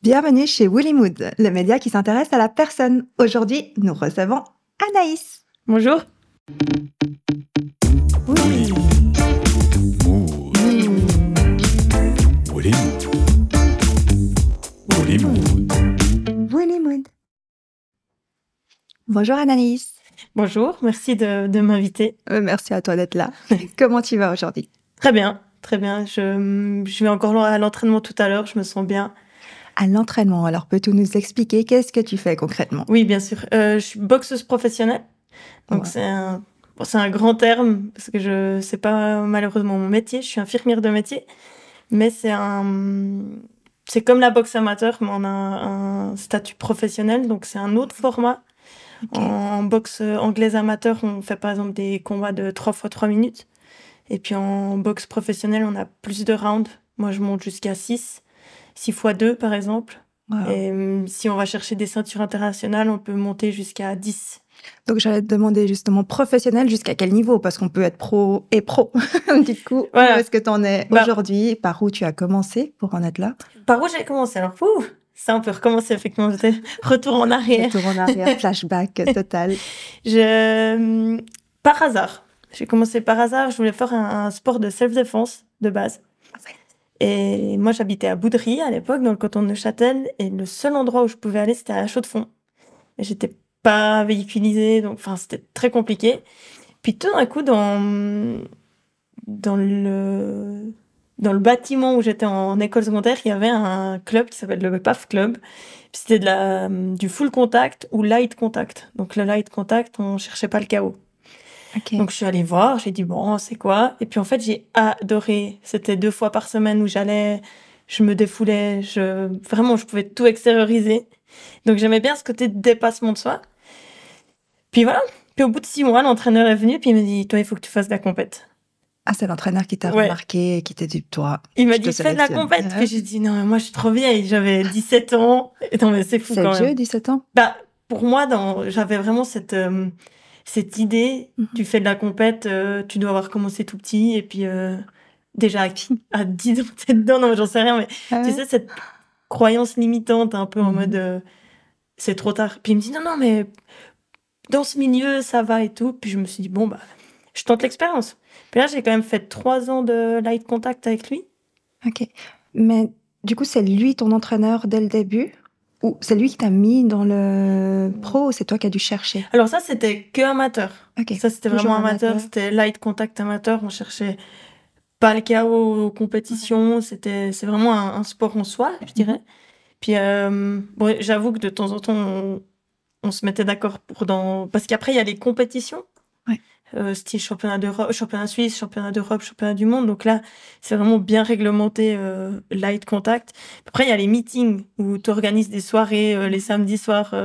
Bienvenue chez Woolly Mood, le média qui s'intéresse à la personne. Aujourd'hui, nous recevons Anaïs. Bonjour. Oui. Mood. Woolly Mood. Woolly Mood. Woolly Mood. Bonjour Anaïs. Bonjour, merci de m'inviter. Merci à toi d'être là. Comment tu vas aujourd'hui? Très bien, très bien. Je vais encore à l'entraînement tout à l'heure, je me sens bien. À l'entraînement, alors peux-tu nous expliquer qu'est-ce que tu fais concrètement? Oui, bien sûr. Je suis boxeuse professionnelle, donc Ouais. c'est un grand terme, parce que c'est pas malheureusement mon métier, je suis infirmière de métier, mais c'est comme la boxe amateur, mais on a un statut professionnel, donc c'est un autre format. Ok. En boxe anglaise amateur, on fait par exemple des combats de 3 fois 3 minutes. Et puis en boxe professionnelle, on a plus de rounds. Moi, je monte jusqu'à 6 fois 2 par exemple. Wow. Et si on va chercher des ceintures internationales, on peut monter jusqu'à 10. Donc j'allais te demander justement professionnel jusqu'à quel niveau? Parce qu'on peut être pro et pro. Du coup, Voilà. où est-ce que tu en es aujourd'hui? Par où tu as commencé pour en être là? Par où j'ai commencé? Alors, ça, on peut recommencer effectivement. J'étais retour en arrière. Retour en arrière, flashback total. Par hasard. J'ai commencé par hasard. Je voulais faire un sport de self-défense de base. Et moi, j'habitais à Boudry à l'époque, dans le canton de Neuchâtel. Et le seul endroit où je pouvais aller, c'était à la Chaux-de-Fonds. Et j'étais pas véhiculisée, donc c'était très compliqué. Puis tout d'un coup, dans le bâtiment où j'étais en école secondaire, il y avait un club qui s'appelle le PAF Club. Puis c'était du full contact ou light contact. Donc le light contact, on cherchait pas le chaos. Okay. Donc je suis allée voir, j'ai dit bon, c'est quoi? Et puis en fait, j'ai adoré. C'était 2 fois par semaine où j'allais, je me défoulais, vraiment, je pouvais tout extérioriser. Donc j'aimais bien ce côté de dépassement de soi. Puis voilà. Puis au bout de 6 mois, l'entraîneur est venu, puis il m'a dit, toi, il faut que tu fasses de la compète. Ah, c'est l'entraîneur qui t'a remarqué, qui t'a dit, toi. Il m'a dit, fais de la compète. Puis j'ai dit, non, mais moi, je suis trop vieille. J'avais 17 ans. Et non, mais c'est fou quand même. C'est vieux, 17 ans? Pour moi, j'avais vraiment cette idée, tu fais de la compète, tu dois avoir commencé tout petit, et puis déjà à 10 ans, t'es dedans, non, j'en sais rien, mais tu sais, cette croyance limitante, un peu en mode, c'est trop tard. Puis il me dit, non, mais dans ce milieu, ça va et tout. Puis je me suis dit, bon, je tente l'expérience. Puis là, j'ai quand même fait 3 ans de light contact avec lui. Ok. Mais du coup, c'est lui ton entraîneur dès le début? Ou c'est lui qui t'a mis dans le pro ou c'est toi qui as dû chercher? Alors ça, c'était que amateur. Okay. Ça, c'était vraiment amateur. C'était light contact amateur. On cherchait pas le chaos aux compétitions. C'est vraiment un sport en soi, je dirais. Puis bon, j'avoue que de temps en temps, on se mettait d'accord parce qu'après, il y a les compétitions. Style championnat d'Europe, championnat suisse, championnat d'Europe, championnat du monde. Donc là, c'est vraiment bien réglementé, light contact. Après, il y a les meetings où tu organises des soirées les samedis soirs.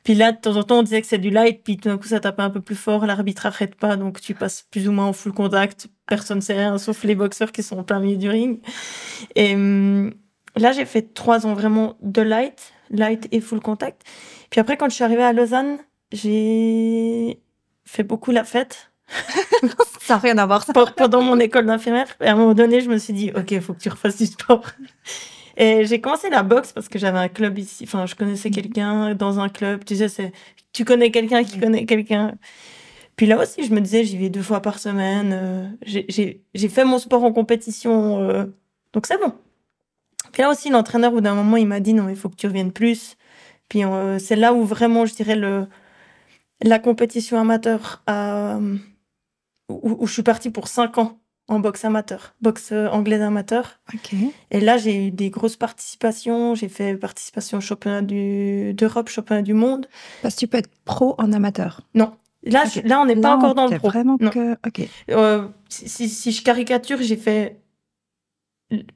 Puis là, de temps en temps, on disait que c'est du light, puis tout d'un coup, ça tape un peu plus fort, l'arbitre arrête pas, donc tu passes plus ou moins en full contact. Personne ne sait rien, sauf les boxeurs qui sont en plein milieu du ring. Et là, j'ai fait 3 ans vraiment de light et full contact. Puis après, quand je suis arrivée à Lausanne, j'ai fait beaucoup la fête. Ça n'a rien à voir, ça. Pendant mon école d'infirmière. Et à un moment donné, je me suis dit, OK, il faut que tu refasses du sport. Et j'ai commencé la boxe parce que j'avais un club ici. Enfin, je connaissais quelqu'un dans un club. Tu sais, tu connais quelqu'un qui connaît quelqu'un. Puis là aussi, je me disais, j'y vais 2 fois par semaine. J'ai fait mon sport en compétition. Donc c'est bon. Puis là aussi, l'entraîneur, au bout d'un moment, il m'a dit, non, il faut que tu reviennes plus. Puis c'est là où vraiment, je dirais, la compétition amateur, où je suis partie pour 5 ans en boxe amateur, boxe anglaise amateur. Okay. Et là, j'ai eu des grosses participations. J'ai fait participation au championnat d'Europe, championnat du monde. Parce que tu peux être pro en amateur? Non. Là, là on n'est pas encore dans le pro. Vraiment non. que... OK. Si je caricature, j'ai fait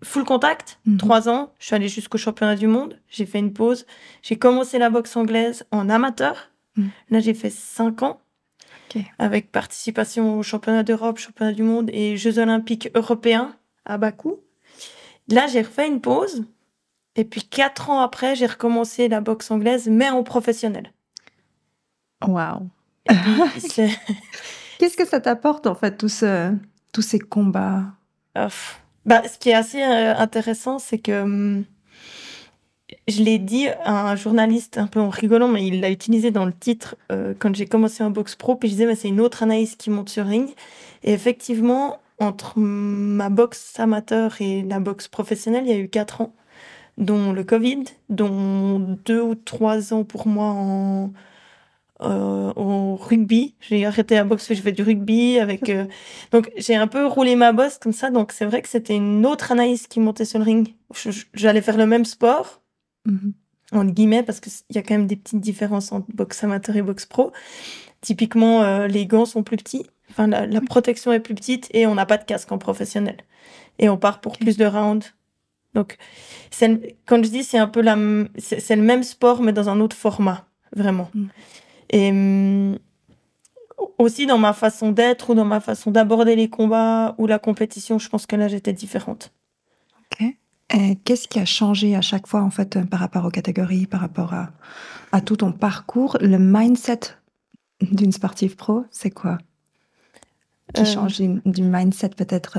full contact, 3 ans. Je suis allée jusqu'au championnat du monde. J'ai fait une pause. J'ai commencé la boxe anglaise en amateur. Là, j'ai fait 5 ans. Okay. Avec participation au championnat d'Europe, championnat du monde et Jeux olympiques européens à Bakou. Là, j'ai refait une pause. Et puis 4 ans après, j'ai recommencé la boxe anglaise, mais en professionnel. Waouh. Qu'est-ce que ça t'apporte, en fait, tous ces combats? Ce qui est assez intéressant, c'est que je l'ai dit à un journaliste un peu en rigolant, mais il l'a utilisé dans le titre quand j'ai commencé en boxe pro. Puis je disais, mais c'est une autre Anaïs qui monte sur ring. Et effectivement, entre ma boxe amateur et la boxe professionnelle, il y a eu 4 ans, dont le Covid, dont 2 ou 3 ans pour moi au rugby. J'ai arrêté la boxe, je fais du rugby avec. Donc j'ai un peu roulé ma bosse comme ça. Donc c'est vrai que c'était une autre Anaïs qui montait sur le ring. J'allais faire le même sport, entre guillemets, parce qu'il y a quand même des petites différences entre boxe amateur et boxe pro. Typiquement, les gants sont plus petits. Enfin, la protection est plus petite et on n'a pas de casque en professionnel. Et on part pour plus de rounds. Donc, quand je dis, c'est un peu c'est le même sport, mais dans un autre format, vraiment. Et aussi dans ma façon d'être ou dans ma façon d'aborder les combats ou la compétition, je pense que là, j'étais différente. Ok. Et qu'est-ce qui a changé à chaque fois, en fait, par rapport aux catégories, par rapport à tout ton parcours? Le mindset d'une sportive pro, c'est quoi qui change du mindset peut-être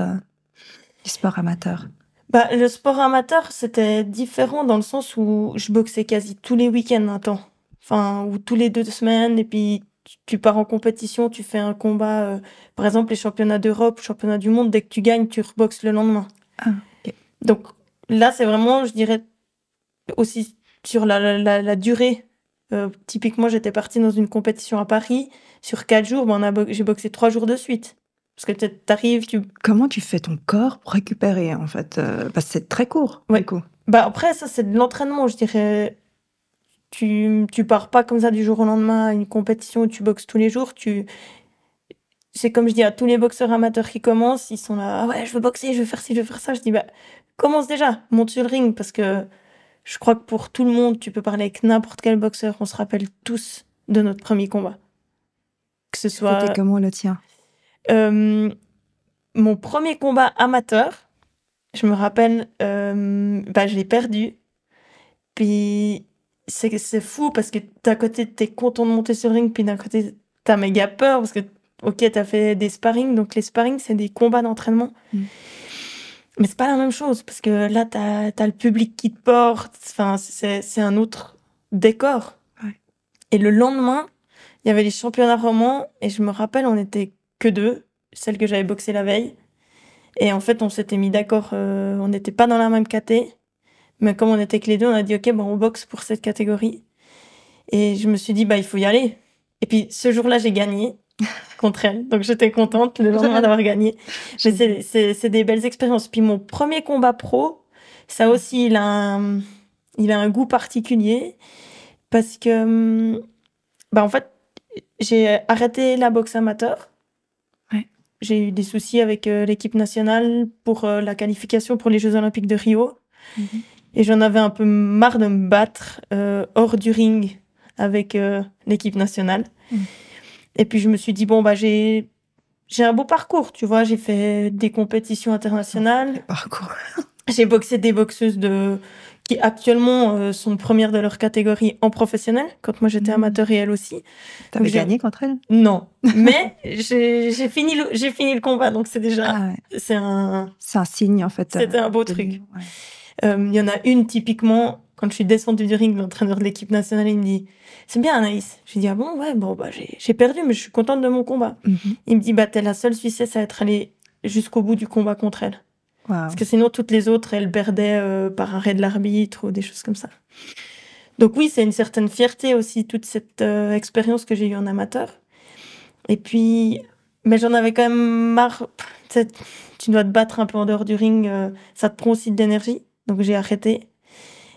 du sport amateur? Le sport amateur, c'était différent dans le sens où je boxais quasi tous les week-ends un temps. Enfin, ou tous les 2 semaines, et puis tu pars en compétition, tu fais un combat, par exemple les championnats d'Europe, championnats du monde, dès que tu gagnes, tu reboxes le lendemain. Ah, ok. Donc là, c'est vraiment, je dirais, aussi sur la durée. Typiquement, j'étais partie dans une compétition à Paris, sur 4 jours, j'ai boxé 3 jours de suite. Parce que t'arrives, Comment tu fais ton corps pour récupérer, en fait? Parce que c'est très court, Ouais. du coup. Après, ça, c'est de l'entraînement, je dirais. Tu pars pas comme ça du jour au lendemain à une compétition où tu boxes tous les jours. C'est comme je dis à tous les boxeurs amateurs qui commencent, ils sont là, ah ouais, je veux boxer, je veux faire ci, je veux faire ça. Je dis, commence déjà, monte sur le ring, parce que je crois que pour tout le monde, tu peux parler avec n'importe quel boxeur, on se rappelle tous de notre premier combat. Que ce soit... C'était comment le tien? Mon premier combat amateur, je me rappelle, je l'ai perdu. Puis c'est fou parce que d'un côté, t'es content de monter sur le ring, puis d'un côté, t'as méga peur parce que, ok, t'as fait des sparring, donc les sparring, c'est des combats d'entraînement. Mais c'est pas la même chose parce que là, t'as le public qui te porte, enfin, c'est un autre décor. Ouais. Et le lendemain, il y avait les championnats romans et je me rappelle, on était que 2, celle que j'avais boxée la veille. Et en fait, on s'était mis d'accord, on n'était pas dans la même caté. Mais comme on était que les 2, on a dit, ok, on boxe pour cette catégorie. Et je me suis dit, il faut y aller. Et puis, ce jour-là, j'ai gagné contre elle. Donc, j'étais contente le lendemain d'avoir gagné. Mais c'est des belles expériences. Puis, mon premier combat pro, ça aussi, il a un goût particulier. Parce que, en fait, j'ai arrêté la boxe amateur. Ouais. J'ai eu des soucis avec l'équipe nationale pour la qualification pour les Jeux Olympiques de Rio. Et j'en avais un peu marre de me battre hors du ring avec l'équipe nationale. Et puis je me suis dit, j'ai un beau parcours, tu vois. J'ai fait des compétitions internationales. Parcours. J'ai boxé des boxeuses qui actuellement sont premières de leur catégorie en professionnel, quand moi j'étais amateur et elle aussi. T'avais gagné contre elle? Non, mais j'ai fini le combat, donc c'est déjà... C'est un signe, en fait. C'était un beau truc. Ouais. Il y en a une, typiquement, quand je suis descendue du ring, l'entraîneur de l'équipe nationale, il me dit, c'est bien Anaïs. Je lui dis, ah bon, ouais, j'ai perdu, mais je suis contente de mon combat. Il me dit, t'es la seule Suissesse à être allée jusqu'au bout du combat contre elle. Wow. Parce que sinon, toutes les autres, elles perdaient par arrêt de l'arbitre ou des choses comme ça. Donc oui, c'est une certaine fierté aussi, toute cette expérience que j'ai eue en amateur. Et puis, mais j'en avais quand même marre. Tu dois te battre un peu en dehors du ring, ça te prend aussi de l'énergie. Donc j'ai arrêté.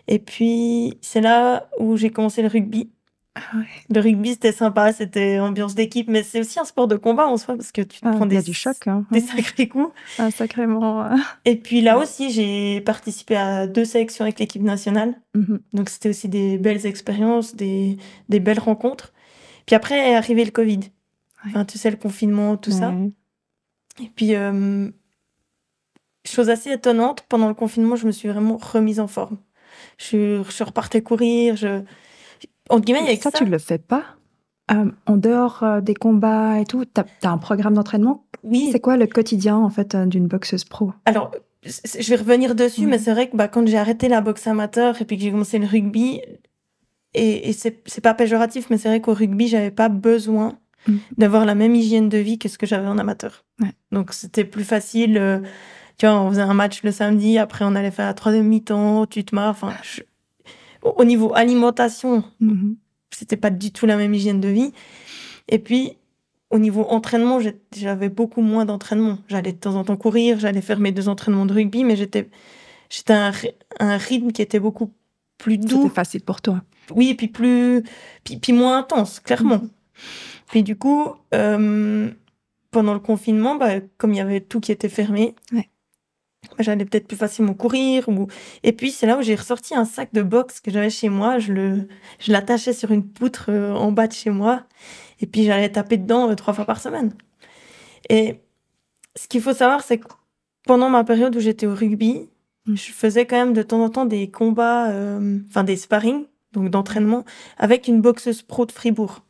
Et puis, c'est là où j'ai commencé le rugby. Ah ouais. Le rugby, c'était sympa, c'était ambiance d'équipe, mais c'est aussi un sport de combat en soi, parce que tu te prends du choc, des sacrés coups. Sacrément. Et puis là aussi, j'ai participé à 2 sélections avec l'équipe nationale. Donc c'était aussi des belles expériences, des belles rencontres. Puis après est arrivé le Covid. Enfin, tu sais, le confinement, tout ça. Et puis, chose assez étonnante, pendant le confinement, je me suis vraiment remise en forme. Je repartais courir, entre guillemets, avec ça... tu le fais pas en dehors des combats et tout? T'as un programme d'entraînement? Oui. C'est quoi le quotidien, en fait, d'une boxeuse pro? Alors, je vais revenir dessus, mais c'est vrai que quand j'ai arrêté la boxe amateur et puis que j'ai commencé le rugby, et c'est pas péjoratif, mais c'est vrai qu'au rugby, j'avais pas besoin d'avoir la même hygiène de vie que ce que j'avais en amateur. Ouais. Donc c'était plus facile. Tu vois, on faisait un match le samedi, après on allait faire la troisième mi-temps, tu te marres. Enfin, au niveau alimentation, c'était pas du tout la même hygiène de vie. Et puis, au niveau entraînement, j'avais beaucoup moins d'entraînement. J'allais de temps en temps courir, j'allais faire mes 2 entraînements de rugby, mais j'étais à un rythme qui était beaucoup plus doux. C'était facile pour toi. Oui, et puis puis moins intense, clairement. Puis du coup, pendant le confinement, comme il y avait tout qui était fermé, j'allais peut-être plus facilement courir. Et puis, c'est là où j'ai ressorti un sac de boxe que j'avais chez moi. Je l'attachais sur une poutre en bas de chez moi. Et puis, j'allais taper dedans 3 fois par semaine. Et ce qu'il faut savoir, c'est que pendant ma période où j'étais au rugby, je faisais quand même de temps en temps des combats, des sparring, donc d'entraînement, avec une boxeuse pro de Fribourg,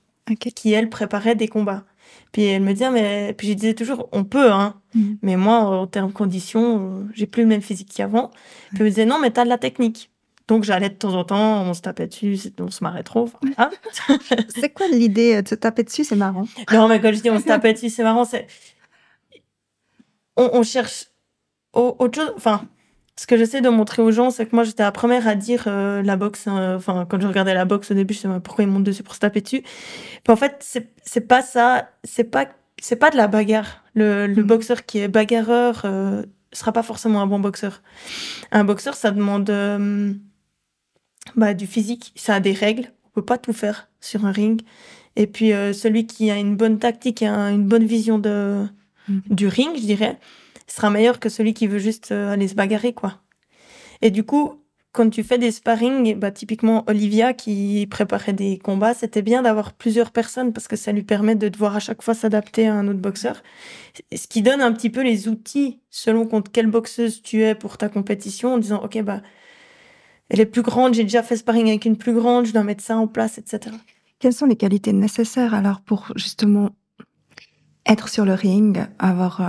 qui, elle, préparait des combats. Puis elle me disait, puis je disais toujours, on peut, hein. Mais moi, en termes de conditions, j'ai plus le même physique qu'avant. Puis elle me disait, non, mais t'as de la technique. Donc j'allais de temps en temps, on se tapait dessus, on se marrait trop. Voilà. C'est quoi l'idée de se taper dessus? C'est marrant. Non, mais quand je dis on se tapait dessus, c'est marrant. On cherche autre chose. Enfin, ce que j'essaie de montrer aux gens, c'est que moi, j'étais la première à dire la boxe. Quand je regardais la boxe au début, je me disais pourquoi ils montent dessus pour se taper dessus. Puis en fait, c'est pas ça. C'est pas de la bagarre. Le boxeur qui est bagarreur sera pas forcément un bon boxeur. Un boxeur, ça demande du physique. Ça a des règles. On peut pas tout faire sur un ring. Et puis celui qui a une bonne tactique et une bonne vision du ring, je dirais, sera meilleur que celui qui veut juste aller se bagarrer, quoi. Et du coup, quand tu fais des sparring, typiquement Olivia qui préparait des combats, c'était bien d'avoir plusieurs personnes parce que ça lui permet de devoir à chaque fois s'adapter à un autre boxeur. Ce qui donne un petit peu les outils selon contre quelle boxeuse tu es pour ta compétition en disant, ok, elle est plus grande, j'ai déjà fait sparring avec une plus grande, je dois mettre ça en place, etc. Quelles sont les qualités nécessaires alors pour justement être sur le ring, avoir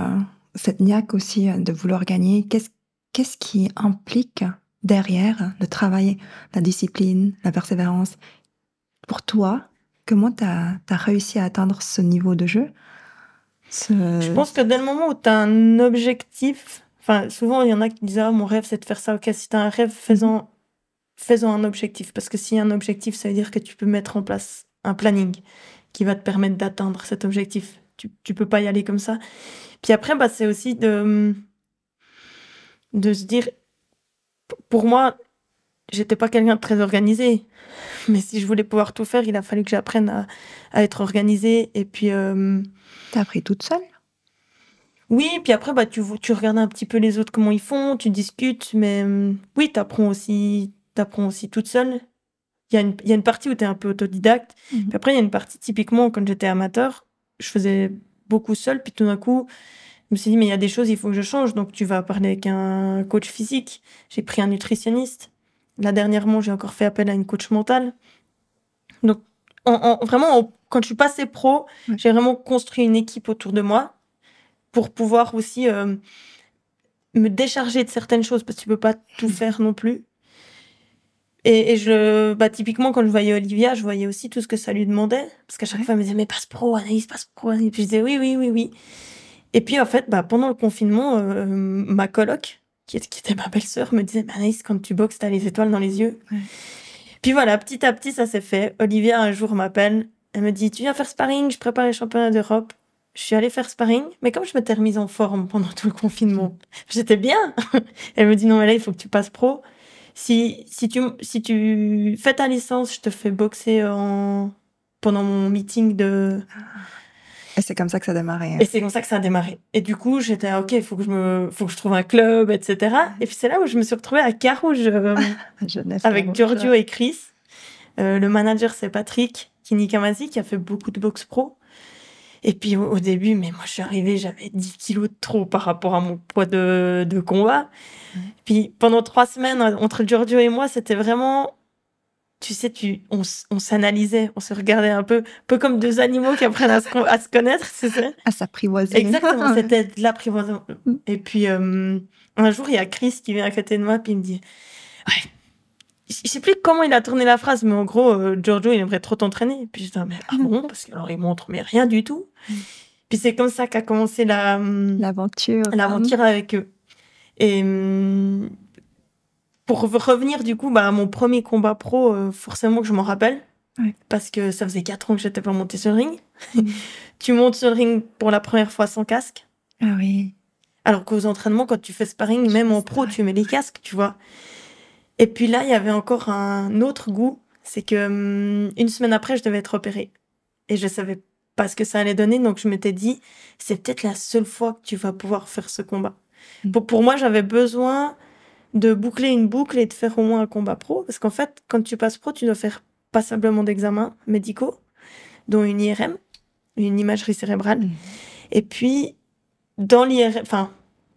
cette niaque aussi de vouloir gagner? Qu'est-ce qui implique derrière le travail, la discipline, la persévérance? Pour toi, comment tu as réussi à atteindre ce niveau de jeu? Je pense que dès le moment où tu as un objectif, souvent il y en a qui disent mon rêve c'est de faire ça. Ok, si tu as un rêve, faisons un objectif. Parce que s'il y a un objectif, ça veut dire que tu peux mettre en place un planning qui va te permettre d'atteindre cet objectif. Tu peux pas y aller comme ça. Puis après, c'est aussi de se dire, pour moi, j'étais pas quelqu'un de très organisé, mais si je voulais pouvoir tout faire, il a fallu que j'apprenne à être organisée. Et puis t'as appris toute seule? Oui, puis après tu regardes un petit peu les autres comment ils font, tu discutes, mais oui, t'apprends aussi toute seule. Il y a une partie où t'es un peu autodidacte, puis après il y a une partie typiquement quand j'étais amateur, je faisais beaucoup seule, puis tout d'un coup je me suis dit mais il y a des choses il faut que je change, donc tu vas parler avec un coach physique. J'ai pris un nutritionniste. Là dernièrement j'ai encore fait appel à une coach mentale. Donc vraiment quand je suis passée pro, j'ai vraiment construit une équipe autour de moi pour pouvoir aussi me décharger de certaines choses parce que tu peux pas tout faire non plus. Et typiquement, quand je voyais Olivia, je voyais aussi tout ce que ça lui demandait. Parce qu'à chaque fois, elle me disait, mais passe pro, Anaïs, passe pro. Et puis je disais, oui. Et puis, en fait, pendant le confinement, ma coloc, qui était ma belle-sœur, me disait, Anaïs, quand tu boxes, t'as les étoiles dans les yeux. Ouais. Puis voilà, petit à petit, ça s'est fait. Olivia, un jour, m'appelle. Elle me dit, tu viens faire sparring, je prépare les championnats d'Europe. Je suis allée faire sparring, mais comme je m'étais remise en forme pendant tout le confinement, j'étais bien. Elle me dit, non, mais là, il faut que tu passes pro. Si tu fais ta licence, je te fais boxer pendant mon meeting de... Et c'est comme ça que ça a démarré. Et c'est comme ça que ça a démarré. Et du coup, j'étais, ok, il faut que je trouve un club, etc. Et puis c'est là où je me suis retrouvée à Carouge avec Giorgio et Chris. Le manager, c'est Patrick Kinikamasi, qui a fait beaucoup de boxe pro. Et puis au début, mais moi je suis arrivée, j'avais 10 kilos de trop par rapport à mon poids de combat. Puis pendant 3 semaines, entre Giorgio et moi, c'était vraiment tu sais, on s'analysait, on se regardait un peu comme deux animaux qui apprennent à se connaître, c'est ça? À s'apprivoiser. Exactement, c'était de l'apprivoisement. Mm. Et puis, un jour, il y a Chris qui vient à côté de moi, puis il me dit, ouais, je sais plus comment il a tourné la phrase, mais en gros, Giorgio, il aimerait trop t'entraîner. Puis je dis, mais ah bon? Parce que alors il montre, mais rien du tout. Puis c'est comme ça qu'a commencé L'aventure. l'aventure avec eux. Et pour revenir du coup à mon premier combat pro, forcément que je m'en rappelle. Ouais. Parce que ça faisait 4 ans que j'étais pas montée sur le ring. Mm. Tu montes sur le ring pour la première fois sans casque. Ah oui. Alors qu'aux entraînements, quand tu fais sparring, même en pro, tu mets les casques, tu vois. Et puis là, il y avait encore un autre goût. C'est que une semaine après, je devais être opérée. Et je savais pas ce que ça allait donner. Donc je m'étais dit, c'est peut-être la seule fois que tu vas pouvoir faire ce combat. Mm. Pour moi, j'avais besoin de boucler une boucle et de faire au moins un combat pro. Parce qu'en fait, quand tu passes pro, tu dois faire passablement d'examens médicaux, dont une IRM, une imagerie cérébrale. Mm. Et puis, dans l'IRM,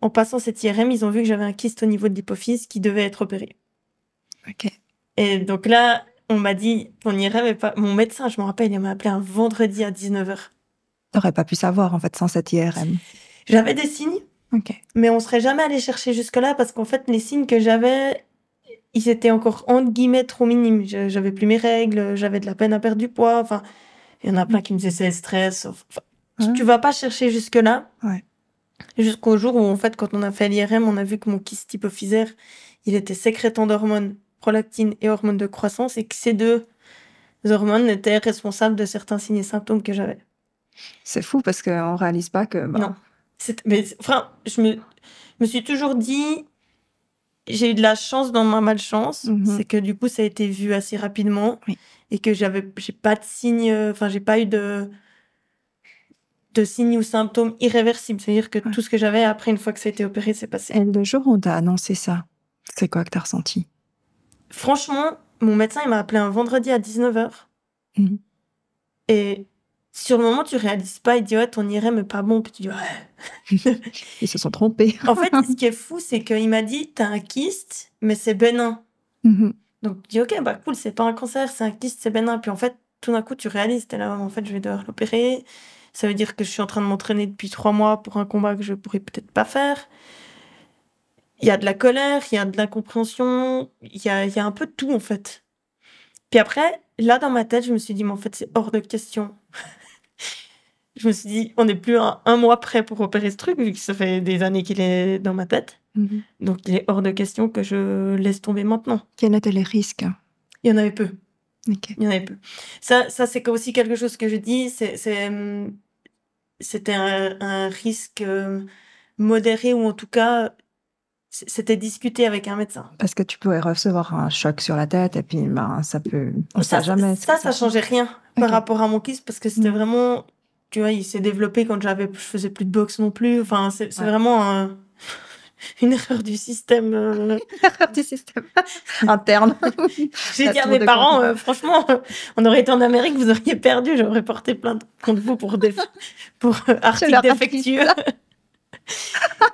en passant cette IRM, ils ont vu que j'avais un kyste au niveau de l'hypophyse qui devait être opéré. Ok. Et donc là, on m'a dit, ton IRM est pas... Mon médecin, je me rappelle, il m'a appelé un vendredi à 19h. T'aurais pas pu savoir, en fait, sans cette IRM. J'avais des signes, Ok. mais on serait jamais allé chercher jusque-là parce qu'en fait, les signes que j'avais, ils étaient encore, entre guillemets, trop minimes. J'avais plus mes règles, j'avais de la peine à perdre du poids. Enfin, il y en a plein qui me disaient c'est le stress. Enfin, tu vas pas chercher jusque-là. Ouais. Jusqu'au jour où, en fait, quand on a fait l'IRM, on a vu que mon kyste hypophysaire, il était sécrétant d'hormones, prolactine et hormones de croissance, et que ces deux hormones étaient responsables de certains signes et symptômes que j'avais. C'est fou parce qu'on réalise pas que... Non. Mais enfin, je me suis toujours dit, j'ai eu de la chance dans ma malchance, Mhm. c'est que du coup, ça a été vu assez rapidement, Oui. et que j'ai pas de signes, j'ai pas eu de signes ou symptômes irréversibles. C'est-à-dire que Ouais. tout ce que j'avais après, une fois que ça a été opéré, c'est passé. Et le jour où on t'a annoncé ça, c'est quoi que t'as ressenti? Franchement, mon médecin, il m'a appelé un vendredi à 19h. Mhm. Et sur le moment, tu réalises pas, il dit, ouais, ton IRM est pas bon. Puis tu dis, ouais. Ils se sont trompés. En fait, ce qui est fou, c'est qu'il m'a dit, t'as un kyste, mais c'est bénin. Mhm. Donc, je dis, ok, bah cool, c'est pas un cancer, c'est un kyste, c'est bénin. Puis en fait, tout d'un coup, tu réalises, t'es là, en fait, je vais devoir l'opérer. Ça veut dire que je suis en train de m'entraîner depuis 3 mois pour un combat que je pourrais peut-être pas faire. Il y a de la colère, il y a de l'incompréhension, il y a un peu de tout, en fait. Puis après, là, dans ma tête, je me suis dit, mais en fait, c'est hors de question. Je me suis dit, on n'est plus à un mois près pour opérer ce truc, vu que ça fait des années qu'il est dans ma tête. Mhm. Donc, il est hors de question que je laisse tomber maintenant. Quels étaient les risques? Il y en avait peu. Ok. Il y en avait peu. Ça c'est aussi quelque chose que je dis. C'était un risque modéré, ou en tout cas, c'était discuté avec un médecin. Parce que tu pourrais recevoir un choc sur la tête et puis ça peut... On ne sait jamais. Ça changeait rien par Ok. rapport à mon kyste, parce que c'était Mm. vraiment... Tu vois, il s'est développé quand je faisais plus de boxe non plus. Enfin, c'est Ouais. vraiment une erreur du système. Erreur du système interne. J'ai La dit à tour mes de parents, contrôle. franchement, on aurait été en Amérique, vous auriez perdu. J'aurais porté plainte contre vous pour article leur défectueux.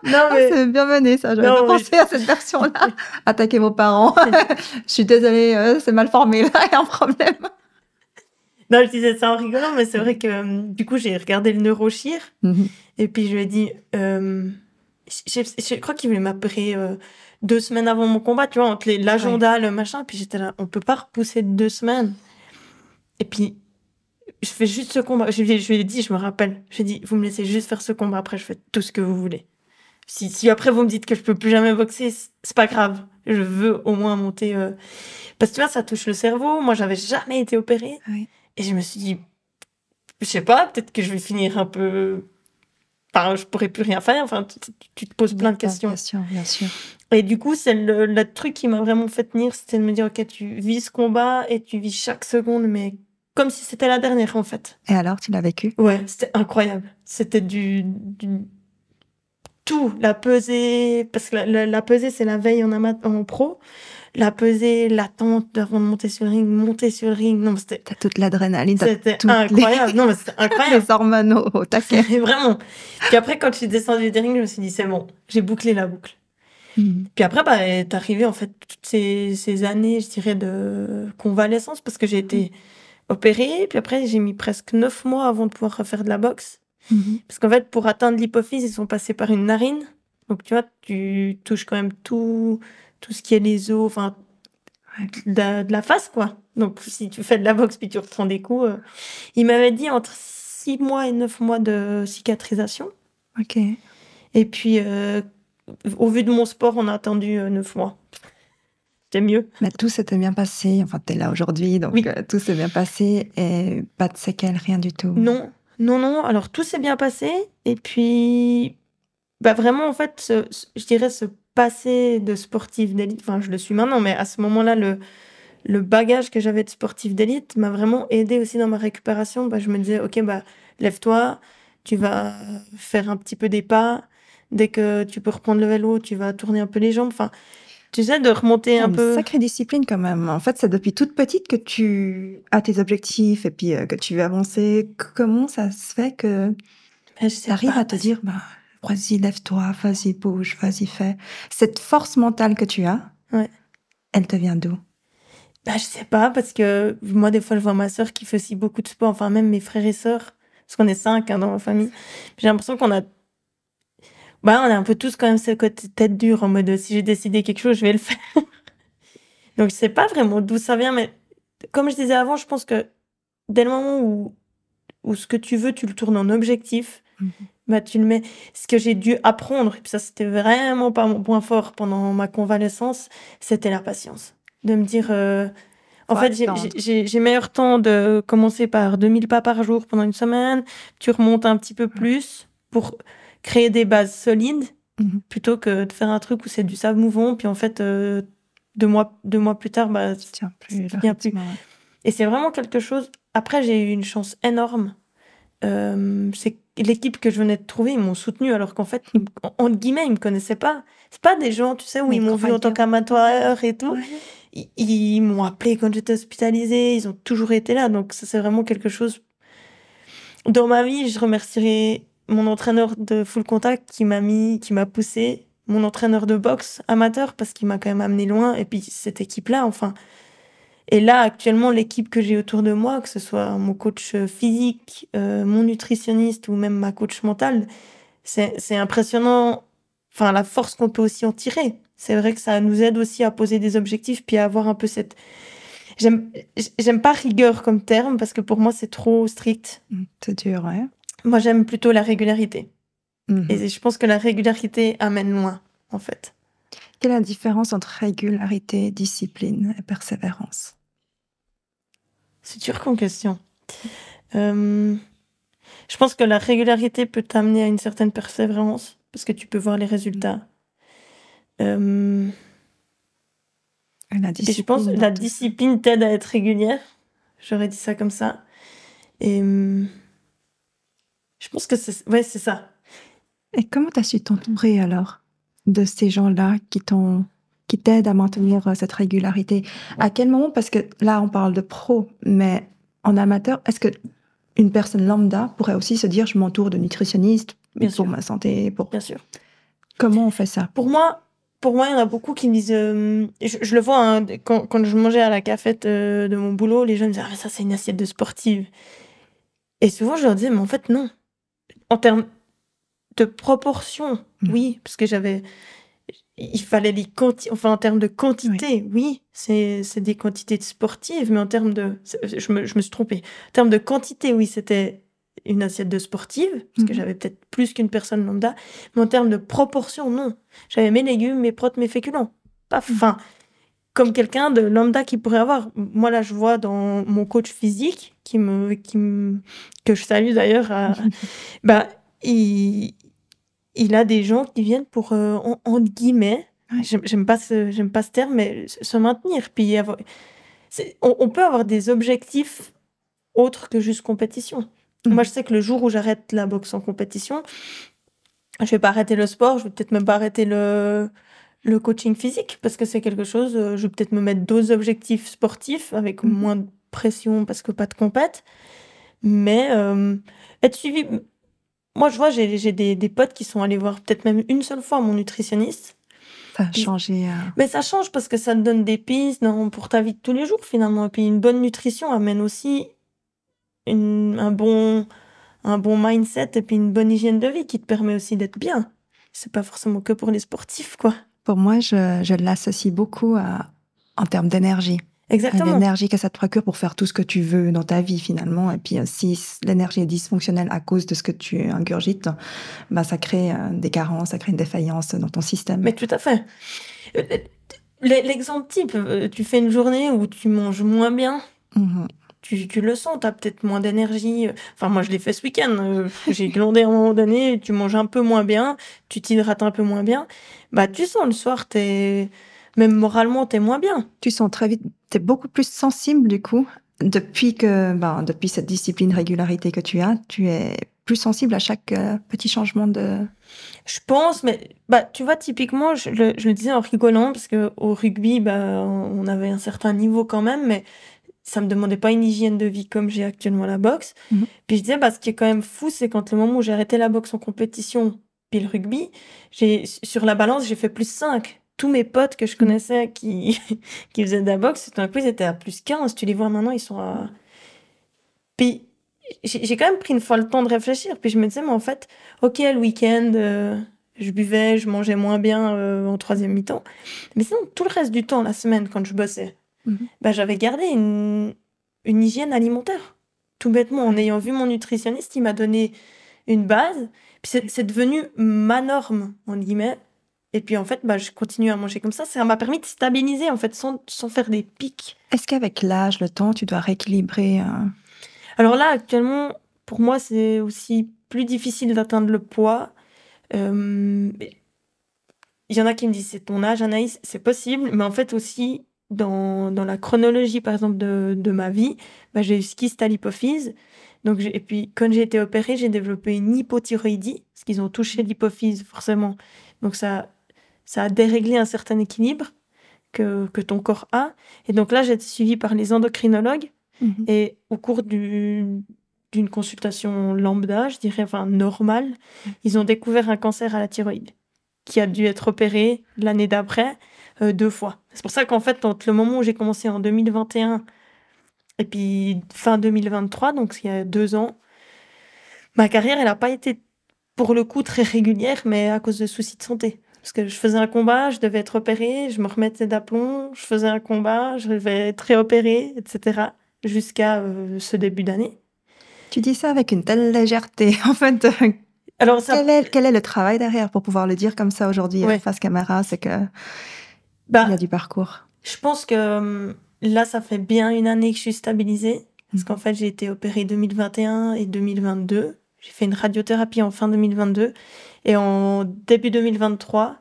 Non, Ah, mais c'est bien mené ça, j'avais Non, pas mais- pensé à cette version-là. Attaquer vos parents. Je suis désolée, c'est mal formé là, il y a un problème. non, je disais ça en rigolant, mais c'est vrai que du coup, j'ai regardé le neurochir Mhm. et puis je lui ai dit, je crois qu'il voulait m'appeler 2 semaines avant mon combat, tu vois, entre l'agenda, le machin, puis j'étais là, on peut pas repousser de 2 semaines. Et puis, je fais juste ce combat. Je lui ai dit, je me rappelle, je lui ai dit, vous me laissez juste faire ce combat, après je fais tout ce que vous voulez. Si après vous me dites que je peux plus jamais boxer, c'est pas grave. Je veux au moins monter. Parce que tu vois, ça touche le cerveau. Moi, j'avais jamais été opérée. Oui. Et je me suis dit, je sais pas, peut-être que je vais finir un peu. Enfin, je pourrais plus rien faire. Enfin, tu te poses plein de questions. Bien sûr. Et du coup, c'est le truc qui m'a vraiment fait tenir, c'était de me dire, ok, tu vis ce combat et tu vis chaque seconde, mais comme si c'était la dernière, en fait. Et alors, tu l'as vécu? Ouais, c'était incroyable. C'était du tout, la pesée, parce que la pesée, c'est la veille en pro. La pesée, l'attente avant de monter sur le ring. Non, mais c'était T'as toute l'adrénaline, t'as c'était toutes incroyable. Non, mais c'était incroyable. les hormones au taquet. Vraiment. Puis après, quand je suis descendue du ring, je me suis dit, c'est bon, j'ai bouclé la boucle. Puis après, est arrivé en fait toutes ces années, je dirais, de convalescence parce que j'ai été opérée. Puis après, j'ai mis presque 9 mois avant de pouvoir refaire de la boxe. Parce qu'en fait, pour atteindre l'hypophyse, ils sont passés par une narine. Donc, tu vois, tu touches quand même tout ce qui est les os, enfin, de la face, quoi. Donc, si tu fais de la boxe puis tu reprends des coups, il m'avait dit entre 6 mois et 9 mois de cicatrisation. Ok. Et puis, au vu de mon sport, on a attendu 9 mois. C'était mieux. Mais tout s'était bien passé. Enfin, tu es là aujourd'hui, donc Oui. tout s'est bien passé et pas de séquelles, rien du tout. Non. Alors, tout s'est bien passé. Et puis, vraiment, en fait, je dirais ce passé de sportif d'élite, enfin, je le suis maintenant, mais à ce moment-là, le bagage que j'avais de sportif d'élite m'a vraiment aidé aussi dans ma récupération. Je me disais, ok, lève-toi, tu vas faire un petit peu des pas. Dès que tu peux reprendre le vélo, tu vas tourner un peu les jambes. Enfin, tu sais, de remonter un peu. Une sacrée discipline quand même. En fait, c'est depuis toute petite que tu as tes objectifs et puis que tu veux avancer. Comment ça se fait que Je tu sais arrives pas, à te dire, vas-y, lève-toi, vas-y, bouge, vas-y, fais. Cette force mentale que tu as, Ouais. elle te vient d'où? Je sais pas, parce que moi, des fois, je vois ma sœur qui fait aussi beaucoup de sport, enfin, même mes frères et sœurs, parce qu'on est 5 dans ma famille. J'ai l'impression qu'on a on est un peu tous quand même ce côté tête dure, en mode si j'ai décidé quelque chose, je vais le faire. Donc, je sais pas vraiment d'où ça vient, mais comme je disais avant, je pense que dès le moment où ce que tu veux, tu le tournes en objectif, tu le mets. Ce que j'ai dû apprendre, et puis ça, c'était vraiment pas mon point fort pendant ma convalescence, c'était la patience. De me dire, en fait, j'ai meilleur temps de commencer par 2000 pas par jour pendant une semaine, tu remontes un petit peu plus pour créer des bases solides, plutôt que de faire un truc où c'est du sable mouvant, puis en fait, 2 mois plus tard, Tiens, tient plus. Et c'est vraiment quelque chose. Après, j'ai eu une chance énorme. C'est l'équipe que je venais de trouver, ils m'ont soutenue, alors qu'en fait, entre guillemets, ils me connaissaient pas. C'est pas des gens, tu sais, où ils m'ont vu en tant qu'amateur et tout. Ouais. Ils m'ont appelé quand j'étais hospitalisée, ils ont toujours été là. Donc ça, c'est vraiment quelque chose. Dans ma vie, je remercierai mon entraîneur de full contact qui m'a poussé, mon entraîneur de boxe amateur parce qu'il m'a quand même amené loin, et puis cette équipe-là, enfin. Et là, actuellement, l'équipe que j'ai autour de moi, que ce soit mon coach physique, mon nutritionniste ou même ma coach mentale, c'est impressionnant. Enfin, la force qu'on peut aussi en tirer. C'est vrai que ça nous aide aussi à poser des objectifs puis à avoir un peu cette. J'aime pas rigueur comme terme parce que pour moi, c'est trop strict. C'est dur, ouais. Moi, j'aime plutôt la régularité. Et je pense que la régularité amène loin, en fait. Quelle est la différence entre régularité, discipline et persévérance? C'est dur comme question. Je pense que la régularité peut t'amener à une certaine persévérance parce que tu peux voir les résultats. Et je pense que la discipline t'aide à être régulière. J'aurais dit ça comme ça. Et je pense que c'est ça. Et comment tu as su t'entourer alors de ces gens-là qui t'aident à maintenir cette régularité? À quel moment, parce que là on parle de pro, mais en amateur, est-ce que une personne lambda pourrait aussi se dire je m'entoure de nutritionnistes pour ma santé, Bien sûr. Comment on fait ça? Pour moi, il y en a beaucoup qui me disent... je le vois, hein, quand je mangeais à la cafette de mon boulot, les gens me disaient « Ah, ça, c'est une assiette de sportive. » Et souvent, je leur disais « Mais en fait, non. En termes de proportion, oui. » Parce que il fallait les quantités... Enfin, en termes de quantité, oui. C'est des quantités sportives, mais en termes de... Je me suis trompée. En termes de quantité, oui, c'était une assiette de sportive, parce que j'avais peut-être plus qu'une personne lambda, mais en termes de proportion, non. J'avais mes légumes, mes protéines, mes féculents. Enfin, comme quelqu'un de lambda qui pourrait avoir. Moi, là, je vois dans mon coach physique, que je salue d'ailleurs, il a des gens qui viennent pour, entre guillemets, j'aime pas ce terme, mais se maintenir. Puis on peut avoir des objectifs autres que juste compétition. Moi, je sais que le jour où j'arrête la boxe en compétition, je vais pas arrêter le sport, je vais peut-être même pas arrêter le coaching physique, parce que c'est quelque chose, je vais peut-être me mettre d'autres objectifs sportifs avec moins de pression parce que pas de compète. Mais être suivi... Moi, je vois, j'ai des potes qui sont allés voir peut-être même une seule fois mon nutritionniste. Ça a changé. Mais ça change parce que ça te donne des pistes pour ta vie de tous les jours, finalement. Et puis, une bonne nutrition amène aussi un bon mindset et puis une bonne hygiène de vie qui te permet aussi d'être bien. C'est pas forcément que pour les sportifs, quoi. Pour moi, je l'associe beaucoup en termes d'énergie. Exactement. L'énergie que ça te procure pour faire tout ce que tu veux dans ta vie, finalement. Et puis, si l'énergie est dysfonctionnelle à cause de ce que tu ingurgites, bah, ça crée des carences, ça crée une défaillance dans ton système. Mais tout à fait. L'exemple type, tu fais une journée où tu manges moins bien, tu le sens, tu as peut-être moins d'énergie. Enfin, moi, je l'ai fait ce week-end. J'ai glandé à un moment donné, tu manges un peu moins bien, tu t'hydrates un peu moins bien. Bah, tu sens le soir, même moralement, t'es moins bien. Tu sens très vite, t'es beaucoup plus sensible, du coup. Depuis cette discipline, régularité que tu as, tu es plus sensible à chaque petit changement de... Je pense, mais tu vois, typiquement, je le disais en rigolant, parce qu'au rugby, on avait un certain niveau quand même, mais ça me demandait pas une hygiène de vie comme j'ai actuellement la boxe. Puis je disais, ce qui est quand même fou, c'est quand le moment où j'ai arrêté la boxe en compétition, puis le rugby, sur la balance, j'ai fait +5. Tous mes potes que je connaissais qui faisaient de la boxe, tout d'un coup, ils étaient à +15. Tu les vois maintenant, ils sont à... Puis j'ai quand même pris une fois le temps de réfléchir. Puis je me disais, mais en fait, ok, le week-end, je buvais, je mangeais moins bien en troisième mi-temps. Mais sinon, tout le reste du temps, la semaine, quand je bossais, j'avais gardé une hygiène alimentaire. Tout bêtement, en ayant vu mon nutritionniste, il m'a donné une base. Puis c'est devenu ma norme, en guillemets. Et puis en fait, je continue à manger comme ça. Ça m'a permis de stabiliser, en fait, sans faire des pics. Est-ce qu'avec l'âge, le temps, tu dois rééquilibrer Alors là, actuellement, pour moi, c'est aussi plus difficile d'atteindre le poids. Il y en a qui me disent, c'est ton âge, Anaïs, c'est possible. Mais en fait aussi, dans la chronologie, par exemple, de ma vie, j'ai eu ce kyste à l'hypophyse. Donc, et puis, quand j'ai été opérée, j'ai développé une hypothyroïdie, parce qu'ils ont touché l'hypophyse, forcément. Donc, ça a déréglé un certain équilibre que ton corps a. Et donc là, j'ai été suivie par les endocrinologues. Et au cours d'une consultation lambda, je dirais, enfin normale, ils ont découvert un cancer à la thyroïde qui a dû être opéré l'année d'après 2 fois. C'est pour ça qu'en fait, entre le moment où j'ai commencé en 2021 et puis fin 2023, donc il y a 2 ans, ma carrière, elle n'a pas été pour le coup très régulière, mais à cause de soucis de santé. Parce que je faisais un combat, je devais être opérée, je me remettais d'aplomb, je faisais un combat, je devais être réopérée, etc. jusqu'à ce début d'année. Tu dis ça avec une telle légèreté, en fait. Alors, quel est le travail derrière pour pouvoir le dire comme ça aujourd'hui face caméra? C'est que il y a du parcours. Je pense que là, ça fait bien une année que je suis stabilisée. Parce qu'en fait, j'ai été opérée 2021 et 2022. J'ai fait une radiothérapie en fin 2022. Et en début 2023,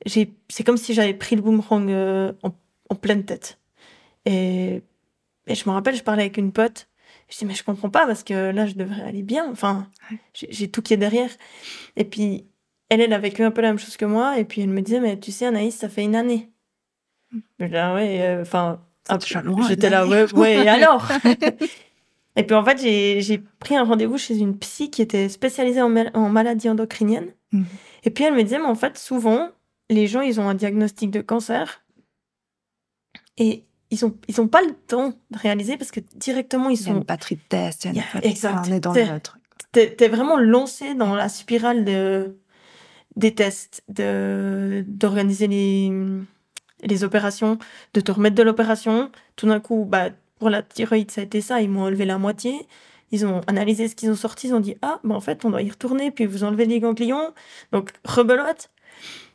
c'est comme si j'avais pris le boomerang en pleine tête. Et je me rappelle, je parlais avec une pote. Je dis, mais je comprends pas parce que là, je devrais aller bien. Enfin, j'ai tout qui est derrière. Et puis, elle a vécu un peu la même chose que moi. Et puis, elle me disait, mais tu sais, Anaïs, ça fait une année. Je dis, ah ouais, j'étais là, ouais, et alors? Et puis, en fait, j'ai pris un rendez-vous chez une psy qui était spécialisée en maladies endocriniennes. Et puis, elle me disait, mais en fait, souvent, les gens, ils ont un diagnostic de cancer. Et ils ont pas le temps de réaliser parce que directement ils sont... Il y a une batterie de tests, exact. On est dans le truc. T'es vraiment lancé dans la spirale des tests, d'organiser les opérations, de te remettre de l'opération. Tout d'un coup, pour la thyroïde, ça a été ça, ils m'ont enlevé la moitié. Ils ont analysé ce qu'ils ont sorti, ils ont dit, en fait, on doit y retourner, puis vous enlevez les ganglions. Donc, rebelote.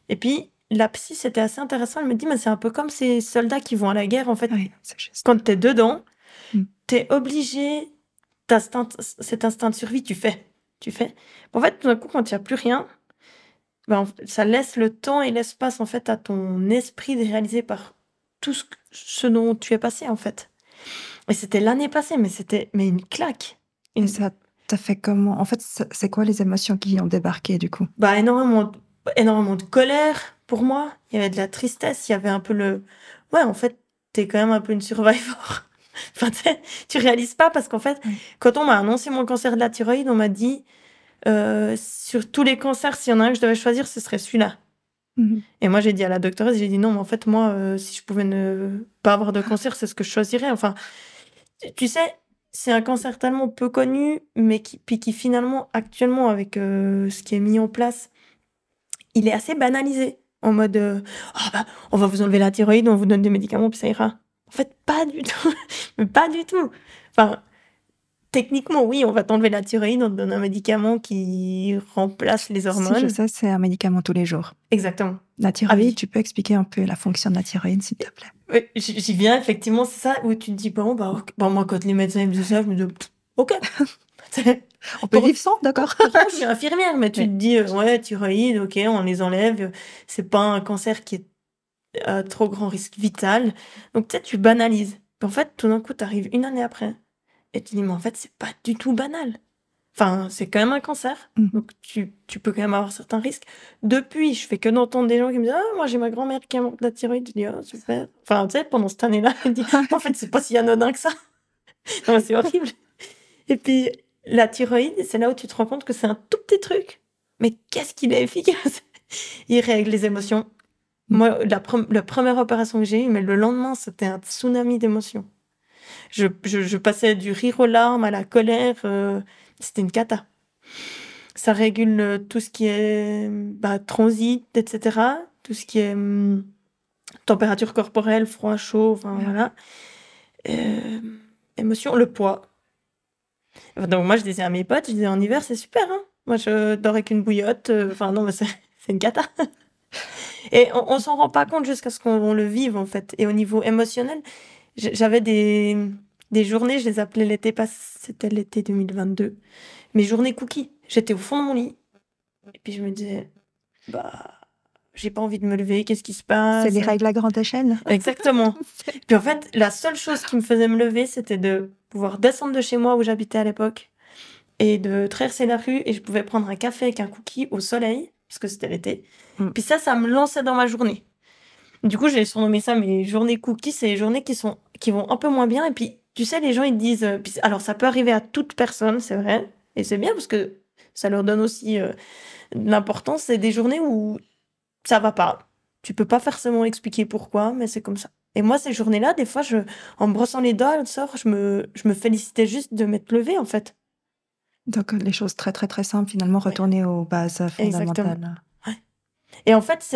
Et puis, la psy, c'était assez intéressant. Elle me dit, mais c'est un peu comme ces soldats qui vont à la guerre. En fait, quand t'es dedans, t'es obligé, cet instinct de survie, tu fais. En fait, tout d'un coup, quand il n'y a plus rien, ça laisse le temps et l'espace, en fait, à ton esprit de réaliser par tout ce dont tu es passé, en fait. Et c'était l'année passée, mais c'était une claque. Et ça t'a fait comment? En fait, c'est quoi les émotions qui ont débarqué, du coup? Énormément de colère pour moi. Il y avait de la tristesse, il y avait un peu en fait, t'es quand même un peu une survivor. Enfin, tu réalises pas parce qu'en fait, quand on m'a annoncé mon cancer de la thyroïde, on m'a dit sur tous les cancers, s'il y en a un que je devais choisir, ce serait celui-là. Mhm. Et moi, j'ai dit à la docteuresse, j'ai dit non, mais en fait, moi, si je pouvais ne pas avoir de cancer, c'est ce que je choisirais. Enfin, tu sais, c'est un cancer tellement peu connu, mais qui finalement, actuellement, avec ce qui est mis en place, il est assez banalisé. En mode, ah bah, on va vous enlever la thyroïde, on vous donne des médicaments, puis ça ira. En fait, pas du tout. Mais pas du tout. Enfin, techniquement, oui, on va t'enlever la thyroïde, on te donne un médicament qui remplace les Si je hormones. sais, c'est un médicament tous les jours. Exactement. La Ah thyroïde, oui. tu peux expliquer un peu la fonction de la thyroïde, s'il te plaît? Oui, j'y viens, effectivement, c'est ça, où tu te dis, bon, bah, ok. Bah, moi, quand les médecins me disent ça, je me dis, ok. On peut Pour- vivre sans, d'accord? Pourtant, je suis infirmière, mais tu Oui. te dis, ouais, thyroïde, ok, on les enlève, c'est pas un cancer qui est à trop grand risque vital. Donc, tu sais, tu banalises. Puis en fait, tout d'un coup, tu arrives une année après, et tu dis, mais en fait, c'est pas du tout banal. Enfin, c'est quand même un cancer, Mhm. donc tu peux quand même avoir certains risques. Depuis, je fais que d'entendre des gens qui me disent, ah, moi j'ai ma grand-mère qui a de la thyroïde. Je dis, oh, super. Enfin, tu sais, pendant cette année-là, je me dis, en fait, c'est pas si anodin que ça. Non, mais c'est horrible. Et puis, la thyroïde, c'est là où tu te rends compte que c'est un tout petit truc. Mais qu'est-ce qu'il est efficace! Il règle les émotions. Moi, la première opération que j'ai eue, mais le lendemain, c'était un tsunami d'émotions. Je passais du rire aux larmes à la colère. C'était une cata. Ça régule tout ce qui est transit, etc. Tout ce qui est température corporelle, froid, chaud, enfin voilà. Émotion, le poids. Donc moi, je disais à mes potes, je disais en hiver, c'est super, hein. Moi, je dors avec une bouillotte. Enfin non, mais c'est une cata. Et on s'en rend pas compte jusqu'à ce qu'on le vive, en fait. Et au niveau émotionnel, j'avais des journées, je les appelais l'été passé, c'était l'été 2022. Mes journées cookies. J'étais au fond de mon lit. Et puis je me disais, bah, j'ai pas envie de me lever, qu'est-ce qui se C'est passe? les règles à grande échelle. Exactement. Puis en fait, la seule chose qui me faisait me lever, c'était de pouvoir descendre de chez moi où j'habitais à l'époque et de traverser la rue et je pouvais prendre un café avec un cookie au soleil, parce que c'était l'été. Mm. Puis ça me lançait dans ma journée. Du coup, j'ai surnommé ça mes journées cookies, c'est les journées qui vont un peu moins bien. Et puis, tu sais, les gens, ils disent... alors, ça peut arriver à toute personne, c'est vrai. Et c'est bien parce que ça leur donne aussi de l'importance. C'est des journées où ça va pas. Tu peux pas forcément expliquer pourquoi, mais c'est comme ça. Et moi, ces journées-là, des fois, en me brossant les dents le soir, je me félicitais juste de m'être levée, en fait. Donc, les choses très, très, très simples, finalement, retourner aux bases Exactement. fondamentales. Et en fait,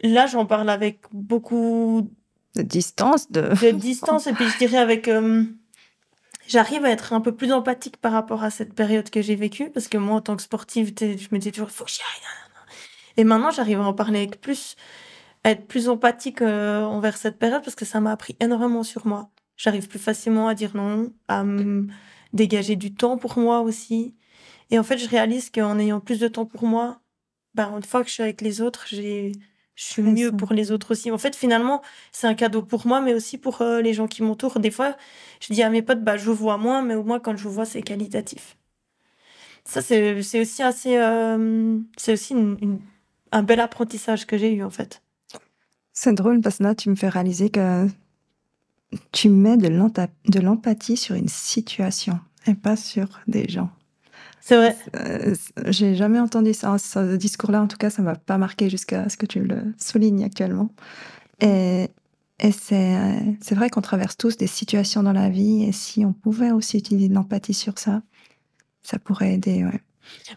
là, j'en parle avec beaucoup De distance, de distance. Et puis, je dirais avec... j'arrive à être un peu plus empathique par rapport à cette période que j'ai vécue. Parce que moi, en tant que sportive, je me disais toujours, faut que j'y aille. Et maintenant, j'arrive à en parler avec à être plus empathique envers cette période parce que ça m'a appris énormément sur moi. J'arrive plus facilement à dire non, à me dégager du temps pour moi aussi. Et en fait, je réalise qu'en ayant plus de temps pour moi, une fois que je suis avec les autres, je suis Très mieux sain. pour les autres aussi. En fait, finalement, c'est un cadeau pour moi, mais aussi pour les gens qui m'entourent. Des fois, je dis à mes potes, je vous vois moins, mais au moins, quand je vous vois, c'est qualitatif. Ça, c'est aussi assez... c'est aussi un bel apprentissage que j'ai eu, en fait. C'est drôle parce que là, tu me fais réaliser que tu mets de l'empathie sur une situation et pas sur des gens. C'est vrai. J'ai jamais entendu ça, ce discours-là. En tout cas, ça m'a pas marqué jusqu'à ce que tu le soulignes actuellement. Et c'est vrai qu'on traverse tous des situations dans la vie. Et si on pouvait aussi utiliser de l'empathie sur ça, ça pourrait aider. Ouais.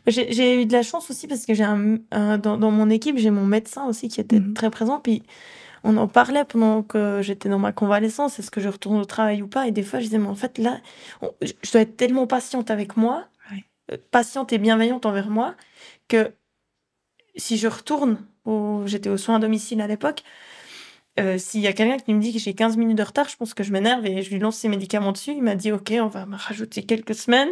J'ai eu de la chance aussi parce que j'ai dans mon équipe, j'ai mon médecin aussi qui était très présent. Puis on en parlait pendant que j'étais dans ma convalescence. Est-ce que je retourne au travail ou pas? Et des fois, je disais, mais en fait, là, je dois être tellement patiente avec moi, patiente et bienveillante envers moi, que si je retourne, j'étais aux soins à domicile à l'époque, s'il y a quelqu'un qui me dit que j'ai 15 minutes de retard, je pense que je m'énerve et je lui lance ses médicaments dessus. Il m'a dit, OK, on va me rajouter quelques semaines.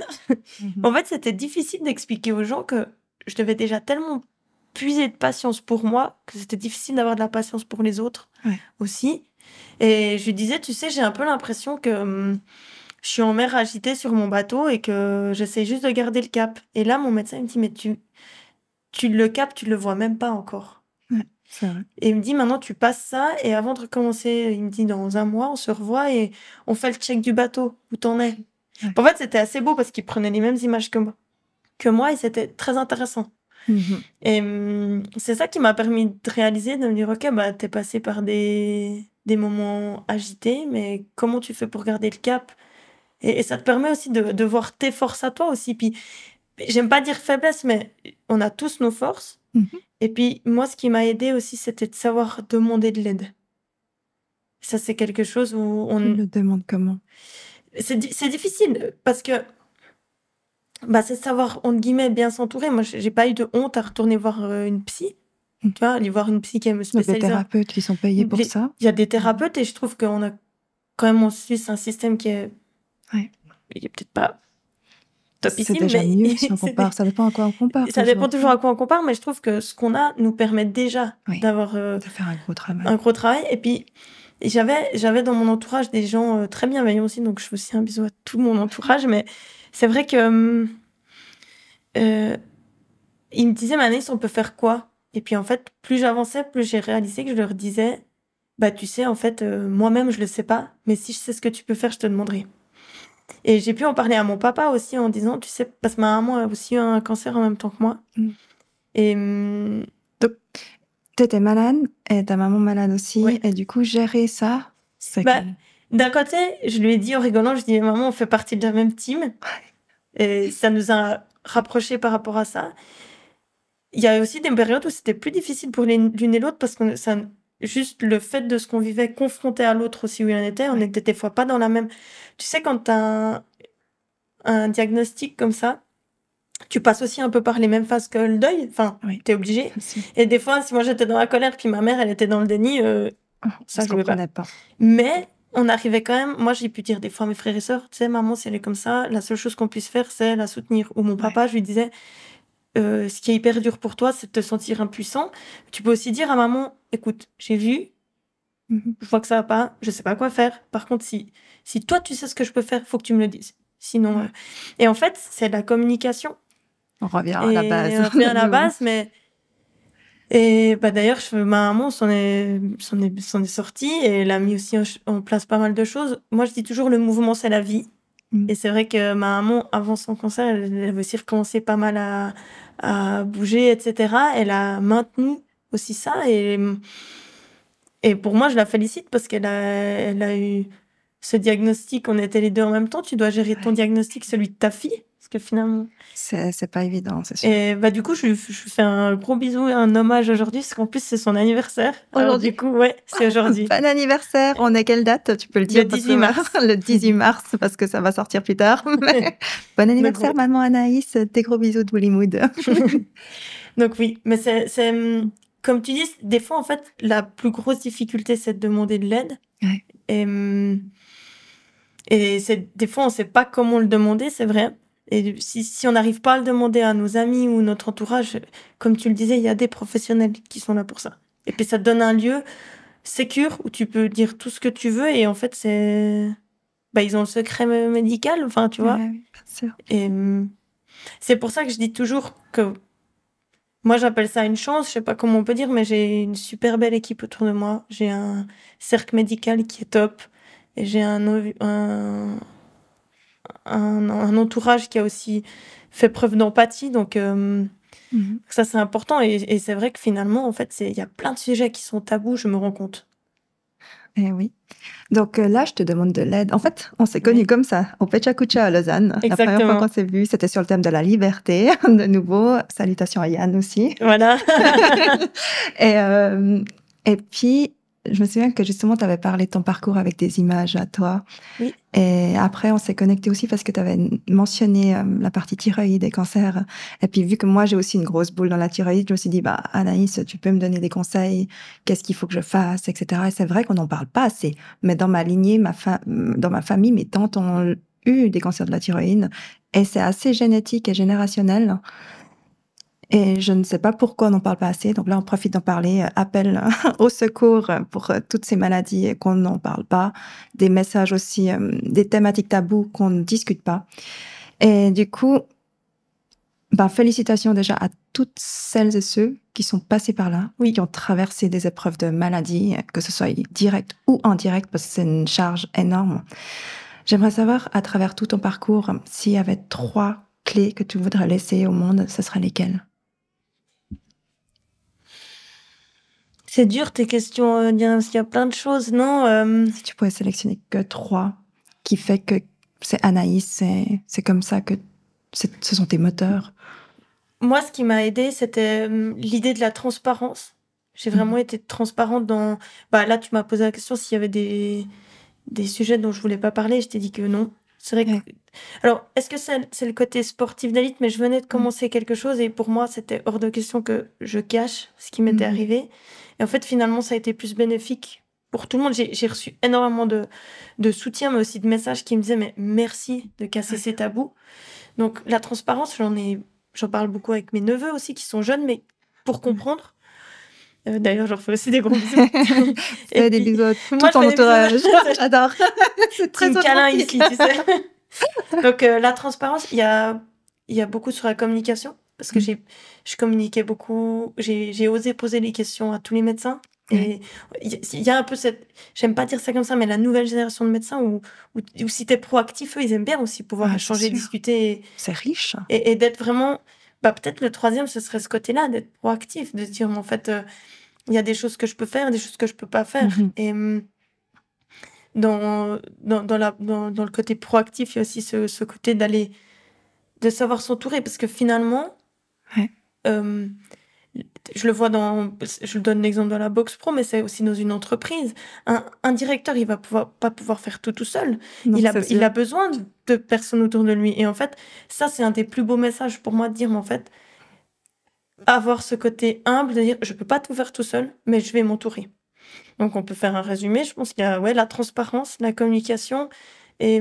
En fait, c'était difficile d'expliquer aux gens que je devais déjà tellement puiser de patience pour moi que c'était difficile d'avoir de la patience pour les autres aussi. Et je lui disais, tu sais, j'ai un peu l'impression que je suis en mer agitée sur mon bateau et que j'essaie juste de garder le cap. Et là, mon médecin il me dit, mais tu le cap, tu le vois même pas encore. C'est vrai. Et il me dit, maintenant, tu passes ça, et avant de recommencer, il me dit, dans 1 mois, on se revoit et on fait le check du bateau, où t'en es. En fait, c'était assez beau parce qu'il prenait les mêmes images que moi, et c'était très intéressant. Et c'est ça qui m'a permis de réaliser, de me dire, ok, bah, t'es passé par des moments agités, mais comment tu fais pour garder le cap? Et ça te permet aussi de voir tes forces à toi aussi. Puis, j'aime pas dire faiblesse, mais on a tous nos forces. Et puis, moi, ce qui m'a aidé aussi, c'était de savoir demander de l'aide. Ça, c'est quelque chose où Tu le demandes comment? c'est difficile parce que bah, c'est savoir, entre guillemets, bien s'entourer. Moi, j'ai pas eu de honte à retourner voir une psy. Tu vois, aller voir une psy qui me Donc, des spécialise. thérapeutes qui sont payés pour ça. Il y a des thérapeutes et je trouve qu'on a quand même en Suisse un système qui est, Ouais. il est peut-être pas topissime, C'est déjà mais mieux si on compare. Ça dépend à quoi on compare. ça dépend toujours à quoi on compare, mais je trouve que ce qu'on a nous permet déjà d'avoir de faire un gros travail. un gros travail. Et puis, j'avais dans mon entourage des gens très bienveillants aussi, donc je fais aussi un bisou à tout mon entourage, mais c'est vrai que ils me disaient, Manaïs, on peut faire quoi? Et puis en fait, plus j'avançais, plus j'ai réalisé que je leur disais, bah tu sais, en fait, moi-même, je le sais pas, mais si je sais ce que tu peux faire, je te demanderai. Et j'ai pu en parler à mon papa aussi en disant, tu sais, parce que ma maman a aussi eu un cancer en même temps que moi. Et donc, t'étais malade et ta maman malade aussi, et du coup, gérer ça, c'est d'un côté, je lui ai dit en rigolant, je dis, maman, on fait partie de la même team. Et ça nous a rapprochés par rapport à ça. Il y a aussi des périodes où c'était plus difficile pour l'une et l'autre parce que juste le fait de ce qu'on vivait confronté à l'autre aussi où il en était, on était des fois pas dans la même. Tu sais, quand t'as un diagnostic comme ça, tu passes aussi un peu par les mêmes phases que le deuil. Enfin, t'es obligé. Et des fois, si moi j'étais dans la colère puis ma mère elle était dans le déni, ça je comprenais pas. Mais on arrivait quand même. Moi, j'ai pu dire des fois à mes frères et sœurs, tu sais, maman, si elle est comme ça, la seule chose qu'on puisse faire, c'est la soutenir. Ou mon papa, je lui disais. Ce qui est hyper dur pour toi, c'est de te sentir impuissant. Tu peux aussi dire à maman, écoute, j'ai vu, je vois que ça va pas, je sais pas quoi faire. Par contre, si toi tu sais ce que je peux faire, faut que tu me le dises. Sinon, et en fait, c'est la communication. On revient à la base. On revient à la base, mais et bah d'ailleurs, ma maman s'en est sortie et elle a mis aussi en place pas mal de choses. Moi, je dis toujours le mouvement, c'est la vie. Et c'est vrai que ma maman, avant son cancer, elle avait aussi recommencé pas mal à bouger, etc. Elle a maintenu aussi ça. Et pour moi, je la félicite parce elle a eu ce diagnostic. On était les deux en même temps. Tu dois gérer ton diagnostic, celui de ta fille. Parce que finalement... C'est pas évident, c'est sûr. Et bah, du coup, je fais un gros bisou et un hommage aujourd'hui, parce qu'en plus, c'est son anniversaire. Alors, du coup, c'est aujourd'hui. Bon anniversaire. On est quelle date? Tu peux le dire? Le 18 mars. Le 18 mars, parce que ça va sortir plus tard. Bon anniversaire, maman Anaïs. Des gros bisous de Willymood. Donc oui, mais c'est comme tu dis, des fois, en fait, la plus grosse difficulté, c'est de demander de l'aide. Et des fois, on sait pas comment le demander, c'est vrai. Et si on n'arrive pas à le demander à nos amis ou notre entourage, comme tu le disais, il y a des professionnels qui sont là pour ça. Et puis, ça te donne un lieu sécure où tu peux dire tout ce que tu veux. Et en fait, ils ont le secret médical, enfin, tu vois. Bien sûr. Et c'est pour ça que je dis toujours que moi, j'appelle ça une chance, je sais pas comment on peut dire, mais j'ai une super belle équipe autour de moi. J'ai un cercle médical qui est top. Et j'ai un entourage qui a aussi fait preuve d'empathie. Donc, ça, c'est important. Et c'est vrai que finalement, en fait, il y a plein de sujets qui sont tabous, je me rends compte. Eh oui. Donc là, je te demande de l'aide. En fait, on s'est connus comme ça, au Pechakucha à Lausanne. Exactement. La première fois qu'on s'est vus, c'était sur le thème de la liberté. De nouveau, salutations à Yann aussi. Voilà. Et puis, je me souviens que justement, tu avais parlé de ton parcours avec des images à toi. Oui. Et après, on s'est connecté aussi parce que tu avais mentionné la partie thyroïde et cancer. Et puis, vu que moi, j'ai aussi une grosse boule dans la thyroïde, je me suis dit, bah, Anaïs, tu peux me donner des conseils? Qu'est-ce qu'il faut que je fasse, etc. Et c'est vrai qu'on n'en parle pas assez. Mais dans ma lignée, dans ma famille, mes tantes ont eu des cancers de la thyroïde. Et c'est assez génétique et générationnel. Et je ne sais pas pourquoi on n'en parle pas assez. Donc là, on profite d'en parler. Appel au secours pour toutes ces maladies qu'on n'en parle pas. Des messages aussi, des thématiques tabous qu'on ne discute pas. Et du coup, félicitations déjà à toutes celles et ceux qui sont passés par là, qui ont traversé des épreuves de maladie, que ce soit direct ou indirect, parce que c'est une charge énorme. J'aimerais savoir, à travers tout ton parcours, s'il y avait 3 clés que tu voudrais laisser au monde, ce seraient lesquelles? C'est dur tes questions, Diana, parce qu'il y a plein de choses, non? Si tu pouvais sélectionner que 3, qui fait que c'est Anaïs, c'est comme ça que ce sont tes moteurs. Moi, ce qui m'a aidée, c'était l'idée de la transparence. J'ai vraiment été transparente dans... Bah, là, tu m'as posé la question s'il y avait des sujets dont je voulais pas parler. Je t'ai dit que non. C'est vrai que... Ouais. Alors, est-ce que c'est le côté sportif d'élite? Mais je venais de commencer quelque chose et pour moi, c'était hors de question que je cache ce qui m'était arrivé. Et en fait, finalement, ça a été plus bénéfique pour tout le monde. J'ai reçu énormément de soutien, mais aussi de messages qui me disaient mais merci de casser ces tabous. Donc, la transparence, j'en parle beaucoup avec mes neveux aussi, qui sont jeunes, mais pour comprendre. D'ailleurs, je leur fais aussi des gros bisous. Fais des bisous à tout moi, ton je fais des entourage. bisous. J'adore. C'est très Team câlin authentique. ici, tu sais. Donc, la transparence, il y a beaucoup sur la communication, parce que je communiquais beaucoup, j'ai osé poser les questions à tous les médecins. Et il y a un peu cette... J'aime pas dire ça comme ça, mais la nouvelle génération de médecins où si t'es proactif, eux, ils aiment bien aussi pouvoir Ah, c'est échanger, sûr. discuter C'est riche. et d'être vraiment... Bah, peut-être le troisième, ce serait ce côté-là, d'être proactif, de se dire, en fait, il y a des choses que je peux faire, des choses que je peux pas faire. Et dans le côté proactif, il y a aussi ce côté de savoir s'entourer, parce que finalement, je le vois je donne l'exemple dans la boxe pro, mais c'est aussi dans une entreprise. Un directeur, il va pas pouvoir faire tout seul. Non, il c'est sûr. a besoin de personnes autour de lui. Et en fait, ça, c'est un des plus beaux messages pour moi de dire, mais en fait, avoir ce côté humble, de dire, je peux pas tout faire tout seul, mais je vais m'entourer. Donc, on peut faire un résumé. Je pense qu'il y a la transparence, la communication et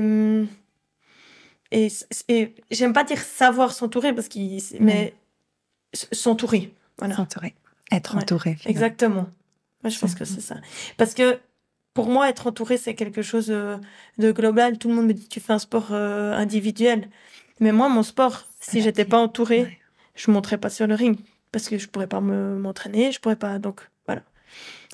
j'aime pas dire savoir s'entourer mais s'entourer. Voilà. S'entourer. Être Ouais, entouré. Finalement. exactement. Moi, je pense que c'est ça. Parce que pour moi, être entouré, c'est quelque chose de global. Tout le monde me dit, tu fais un sport individuel. Mais moi, mon sport, si j'étais pas entourée, je monterais pas sur le ring. Parce que je pourrais pas m'entraîner, je pourrais pas... Donc, voilà.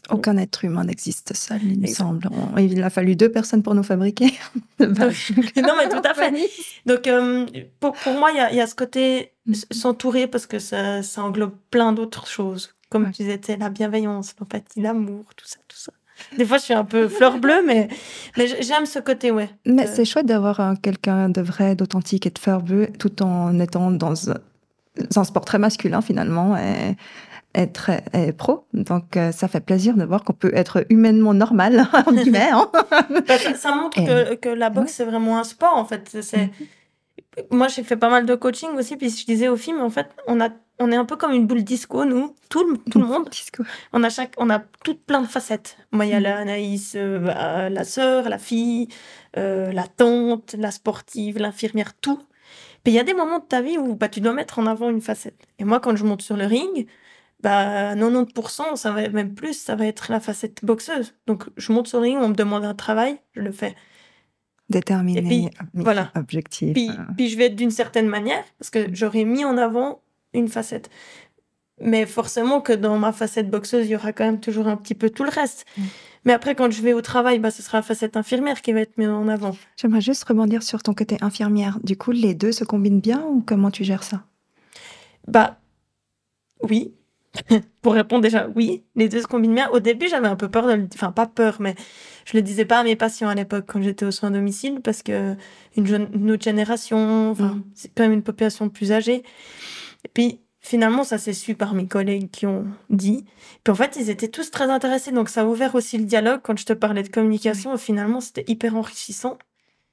Aucun être humain n'existe seul, il me semble. Il a fallu 2 personnes pour nous fabriquer. Non, mais tout à fait. Donc, pour moi, il y a ce côté s'entourer parce que ça englobe plein d'autres choses. Comme tu disais, la bienveillance, l'empathie, l'amour, tout ça, tout ça. Des fois, je suis un peu fleur bleue, mais j'aime ce côté, ouais. Mais c'est chouette d'avoir quelqu'un de vrai, d'authentique et de fleur bleue, tout en étant dans un sport très masculin, finalement, et très pro. Donc, ça fait plaisir de voir qu'on peut être humainement normal, en guillemets. Hein. Ça montre que la boxe, c'est vraiment un sport, en fait. Moi, j'ai fait pas mal de coaching aussi, puis je disais aux filles, mais en fait, on est un peu comme une boule disco, nous, tout le monde. Disco. On a toutes plein de facettes. Moi, il y a la Anaïs, la sœur, la fille, la tante, la sportive, l'infirmière, tout. Puis il y a des moments de ta vie où tu dois mettre en avant une facette. Et moi, quand je monte sur le ring, 90%, ça va même plus, ça va être la facette boxeuse. Donc, je monte sur le ring, on me demande un travail, je le fais. Déterminé, et puis, voilà. Objectif. Puis je vais être d'une certaine manière, parce que j'aurais mis en avant une facette. Mais forcément que dans ma facette boxeuse, il y aura quand même toujours un petit peu tout le reste. Mais après, quand je vais au travail, ce sera la facette infirmière qui va être mise en avant. J'aimerais juste rebondir sur ton côté infirmière. Du coup, les deux se combinent bien ou comment tu gères ça? Oui. Pour répondre déjà, oui, les deux se combinent bien. Au début, j'avais un peu peur enfin, pas peur, mais je le disais pas à mes patients à l'époque quand j'étais aux soins à domicile parce que une autre génération, c'est quand même une population plus âgée. Et puis, finalement, ça s'est su par mes collègues qui ont dit. Puis en fait, ils étaient tous très intéressés. Donc, ça a ouvert aussi le dialogue. Quand je te parlais de communication, finalement, c'était hyper enrichissant.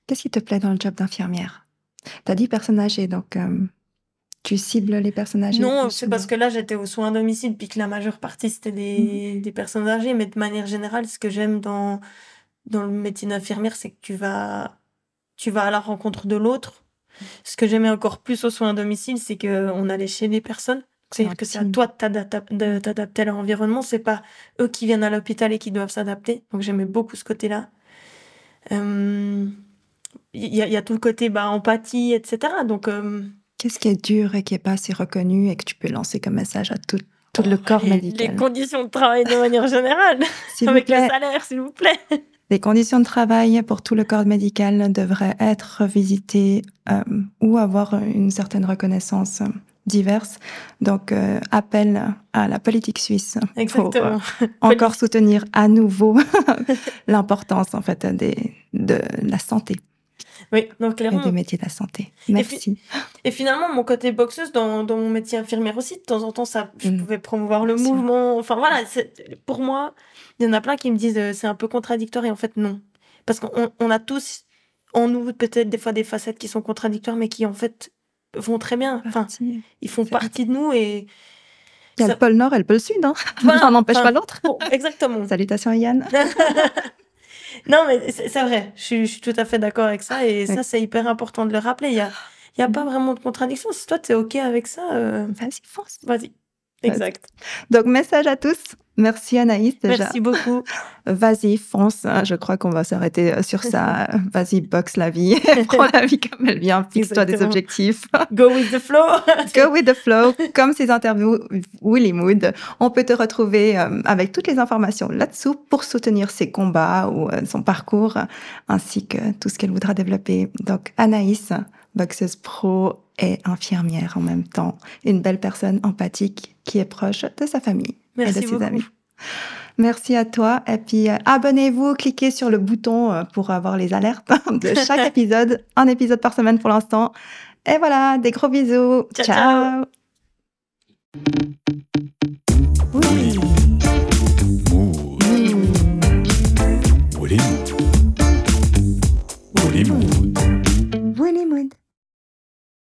Qu'est-ce qui te plaît dans le job d'infirmière? T'as dit personnes âgées, donc tu cibles les personnes âgées? Non, c'est parce que là, j'étais aux soins à domicile, puis que la majeure partie, c'était des personnes âgées. Mais de manière générale, ce que j'aime dans le métier d'infirmière, c'est que tu vas à la rencontre de l'autre. Ce que j'aimais encore plus aux soins à domicile, c'est qu'on allait chez les personnes. C'est-à-dire que c'est à toi de t'adapter à leur environnement. C'est pas eux qui viennent à l'hôpital et qui doivent s'adapter. Donc j'aimais beaucoup ce côté-là. Il y a tout le côté empathie, etc. Donc, qu'est-ce qui est dur et qui n'est pas assez reconnu et que tu peux lancer comme message à tout le corps médical? Les conditions de travail de manière générale. Avec le salaire, s'il vous plaît. Les conditions de travail pour tout le corps médical devraient être revisitées ou avoir une certaine reconnaissance diverses. Donc, appel à la politique suisse pour Exactement. encore soutenir à nouveau l'importance en fait de la santé Oui, donc et clairement. des métiers de la santé. Merci. Et finalement, mon côté boxeuse, dans mon métier infirmière aussi, de temps en temps, je pouvais promouvoir le Bien sûr. mouvement. Enfin voilà, pour moi, il y en a plein qui me disent c'est un peu contradictoire et en fait non. Parce qu'on a tous en nous peut-être des fois des facettes qui sont contradictoires mais qui en fait vont très bien. Enfin, ils font partie de nous et... Il y a le pôle Nord et le pôle Sud, hein. Voilà, L'un n'empêche pas l'autre. Exactement. Salutations à Yann. Non, mais c'est vrai, je suis tout à fait d'accord avec ça et ça, c'est hyper important de le rappeler. Il y a pas vraiment de contradiction. Si toi, t'es OK avec ça, Vas-y, fonce. vas-y. Exact. Donc, message à tous. Merci Anaïs déjà. Merci beaucoup. Vas-y, fonce. Je crois qu'on va s'arrêter sur ça. Vas-y, boxe la vie. Prends la vie comme elle vient. Fixe-toi des Exactement. objectifs. Go with the flow. Go with the flow. Comme ces interviews Willy Mood, on peut te retrouver avec toutes les informations là-dessous pour soutenir ses combats ou son parcours, ainsi que tout ce qu'elle voudra développer. Donc, Anaïs, boxeuse pro et infirmière en même temps. Une belle personne empathique qui est proche de sa famille et de ses beaucoup. amis. Merci à toi. Et puis, abonnez-vous, cliquez sur le bouton pour avoir les alertes de chaque épisode. Un épisode par semaine pour l'instant. Et voilà, des gros bisous. Ciao, Ciao. Mood. Willy Mood.